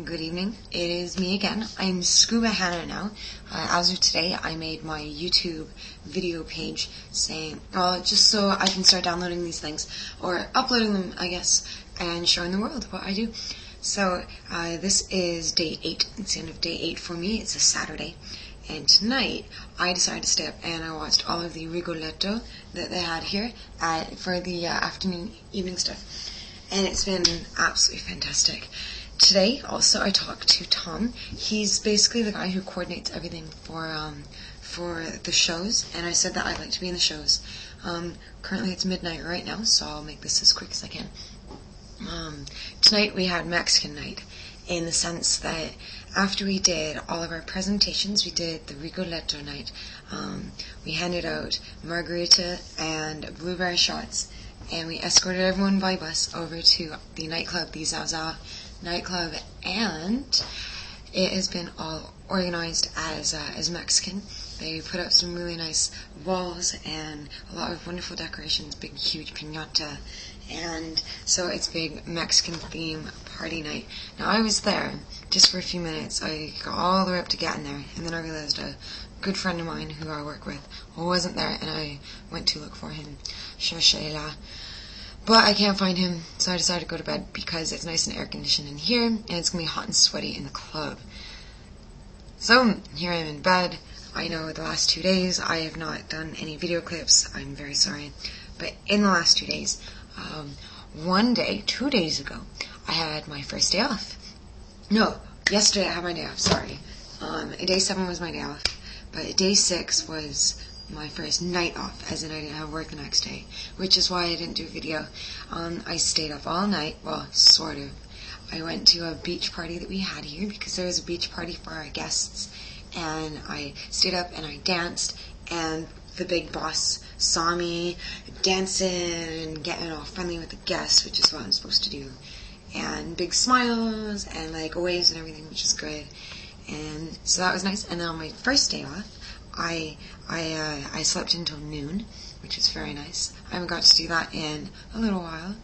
Good evening. It is me again. I'm Scuba Hannah now. As of today, I made my YouTube video page saying, just so I can start downloading these things, or uploading them, I guess, and showing the world what I do. So, this is day 8. It's the end of day 8 for me. It's a Saturday. And tonight, I decided to stay up and I watched all of the Rigoletto that they had here for the afternoon, evening stuff. And it's been absolutely fantastic. Today, also, I talked to Tom. He's basically the guy who coordinates everything for the shows, and I said that I'd like to be in the shows. Currently, it's midnight right now, so I'll make this as quick as I can. Tonight, we had Mexican night, in the sense that after we did all of our presentations, we did the Rigoletto night. We handed out margarita and blueberry shots, and we escorted everyone by bus over to the nightclub, the Zaza nightclub, and it has been all organized as Mexican. They put up some really nice walls and a lot of wonderful decorations, big huge piñata, and so it's big Mexican theme party night. Now I was there just for a few minutes. I got all the way up to getting there, and then I realized a good friend of mine who I work with wasn't there, and I went to look for him. Cherchez-la. But I can't find him, so I decided to go to bed because it's nice and air-conditioned in here, and it's going to be hot and sweaty in the club. So, here I am in bed. I know the last 2 days I have not done any video clips. I'm very sorry. But in the last 2 days, 2 days ago, I had my first day off. No, yesterday I had my day off, sorry. Day 7 was my day off, but day 6 was my first night off, as in I didn't have work the next day, which is why I didn't do a video. I stayed up all night, well, sort of. I went to a beach party that we had here, because there was a beach party for our guests, and I stayed up and I danced, and the big boss saw me dancing and getting all friendly with the guests, which is what I'm supposed to do, and big smiles, and like waves and everything, which is good, and so that was nice. And then on my first day off, I slept until noon, which was very nice. I haven't got to do that in a little while,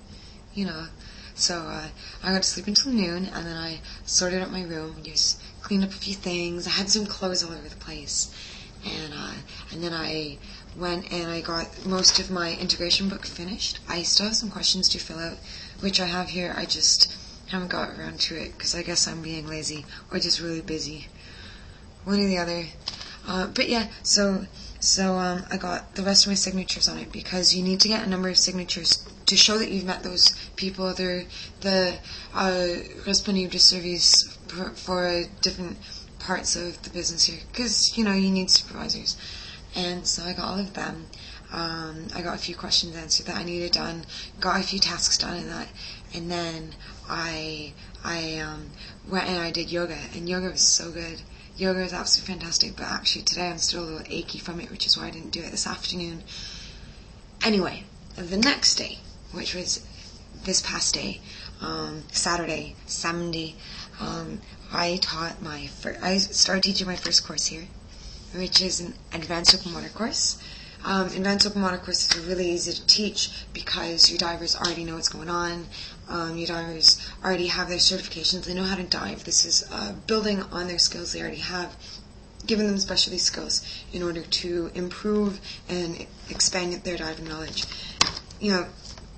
So I got to sleep until noon, and then I sorted out my room, just cleaned up a few things. I had some clothes all over the place, and then I went and I got most of my integration book finished. I still have some questions to fill out, which I have here. I just haven't got around to it because I guess I'm being lazy or just really busy. One or the other. But yeah, so I got the rest of my signatures on it, because you need to get a number of signatures to show that you've met those people. They're the responsable de service for different parts of the business here, because, you need supervisors. And so I got all of them. I got a few questions answered that I needed done, got a few tasks done in that, and then I went and I did yoga, and yoga was so good. Yoga is absolutely fantastic, but actually today I'm still a little achy from it, which is why I didn't do it this afternoon. Anyway, the next day, which was this past day, Saturday, I started teaching my first course here, which is an advanced open water course. Advanced open water courses are really easy to teach because your divers already know what's going on. Your divers already have their certifications. They know how to dive. This is building on their skills they already have, giving them specialty skills in order to improve and expand their diving knowledge.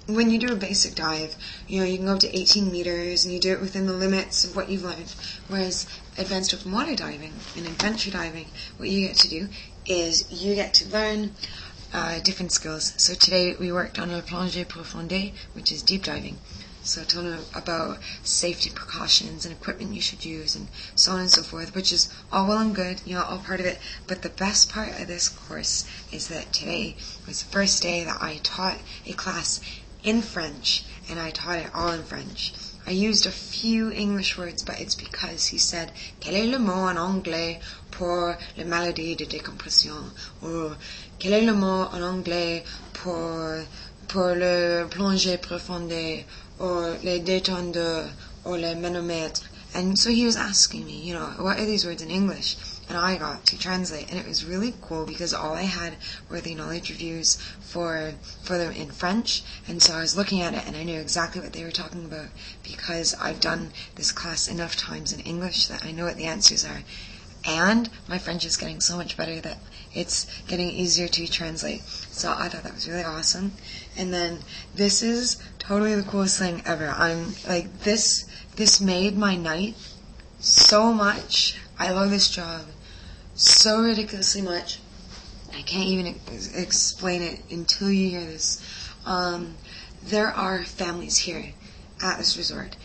When you do a basic dive, you can go up to 18 meters and you do it within the limits of what you've learned. Whereas advanced open water diving and adventure diving, what you get to do is you get to learn different skills. So today we worked on le plongée profonde, which is deep diving. So I told them about safety precautions and equipment you should use and so on and so forth, which is all well and good, all part of it. But the best part of this course is that today was the first day that I taught a class in French, and I taught it all in French. I used a few English words, but it's because he said, quel est le mot en anglais pour la maladie de décompression? Or, quel est le mot en anglais pour le plongée profonde? Or le détendeur? Or le manomètre? And so he was asking me, what are these words in English? and I got to translate, and it was really cool because all I had were the knowledge reviews for them in French, and so I was looking at it and I knew exactly what they were talking about because I've done this class enough times in English that I know what the answers are. And my French is getting so much better that it's getting easier to translate. So I thought that was really awesome. And then this is totally the coolest thing ever. I'm like, this made my night so much. I love this job so ridiculously much. I can't even explain it until you hear this. There are families here at this resort,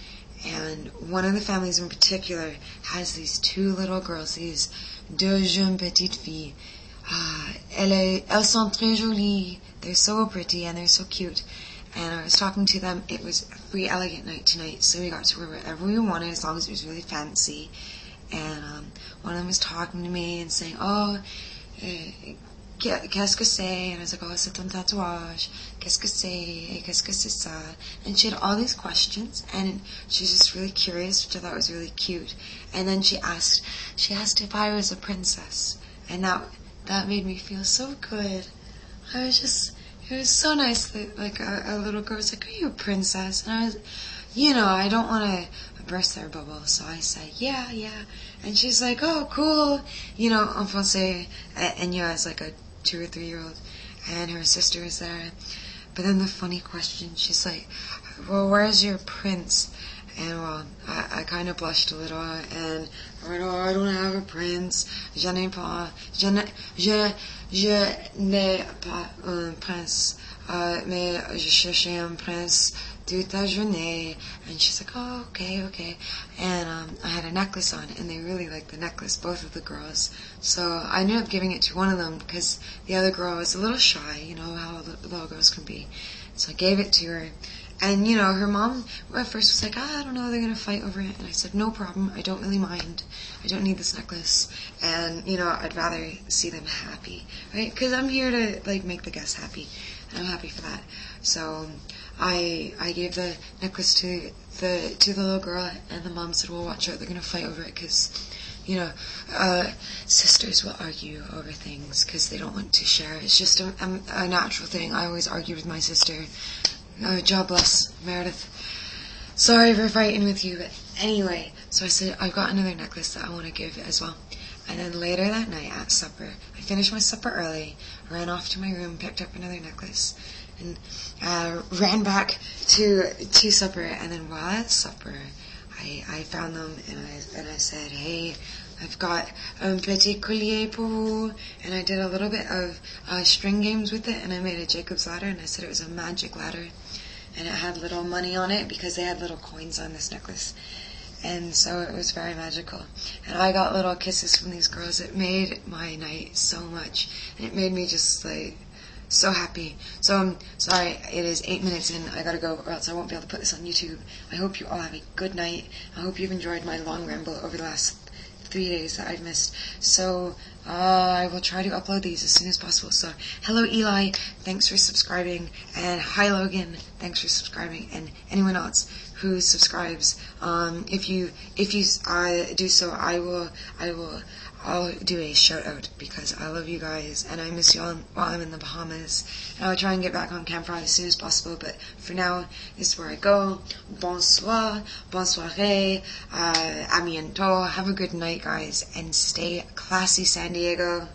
and one of the families in particular has these two little girls, these deux jeunes petites filles. Elles sont très jolies. They're so pretty and they're so cute. And I was talking to them. It was a free elegant night tonight, so we got to wear whatever we wanted as long as it was really fancy. And one of them was talking to me and saying, qu'est-ce que c'est? And I was like, oh, c'est un tatouage. Qu'est-ce que c'est? Qu'est-ce que c'est ça? And she had all these questions, and she was just really curious, which I thought was really cute. And then she asked if I was a princess, and that made me feel so good. It was so nice that like a little girl was like, are you a princess? And I was, I don't want to burst their bubble, so I said, yeah. And she's like, oh, cool. En français, and as like a 2 or 3 year old, and her sister is there. But then the funny question, she's like, well, where's your prince? And well, I kind of blushed a little, and I went, oh, I don't have a prince. Je n'ai pas un prince. Mais je cherchais un prince toute la journée. And she's like, oh, okay. And I had a necklace on, and they really liked the necklace, both of the girls. So I ended up giving it to one of them because the other girl was a little shy, how little girls can be. So I gave it to her. And, her mom at first was like, I don't know, they're going to fight over it. And I said, no problem, I don't really mind. I don't need this necklace. And, I'd rather see them happy, right? Because I'm here to, make the guests happy. And I'm happy for that. So I gave the necklace to the little girl, and the mom said, well, watch out, they're going to fight over it because, sisters will argue over things because they don't want to share. It's just a natural thing. I always argue with my sister. God bless Meredith. Sorry for fighting with you, but anyway, so I said, I've got another necklace that I want to give as well. And then later that night at supper, I finished my supper early, ran off to my room, picked up another necklace, and ran back to supper. And then while at supper, I found them, and I said, hey, I've got un petit collier pour vous, and I did a little bit of string games with it, and I made a Jacob's ladder, and I said it was a magic ladder, and it had little money on it because they had little coins on this necklace, and so it was very magical. And I got little kisses from these girls. It made my night so much, and it made me just so happy. So I'm sorry, it is 8 minutes in. I gotta go, or else I won't be able to put this on YouTube. I hope you all have a good night. I hope you've enjoyed my long ramble over the last 3 days that I've missed. So I will try to upload these as soon as possible. So hello Eli, thanks for subscribing, and hi Logan, thanks for subscribing, and anyone else who subscribes. If you do so, I'll do a shout out because I love you guys and I miss you all while I'm in the Bahamas. And I'll try and get back on camera as soon as possible, but for now, this is where I go. Bonsoir, bonsoiré, à bientôt. Have a good night, guys, and stay classy, San Diego.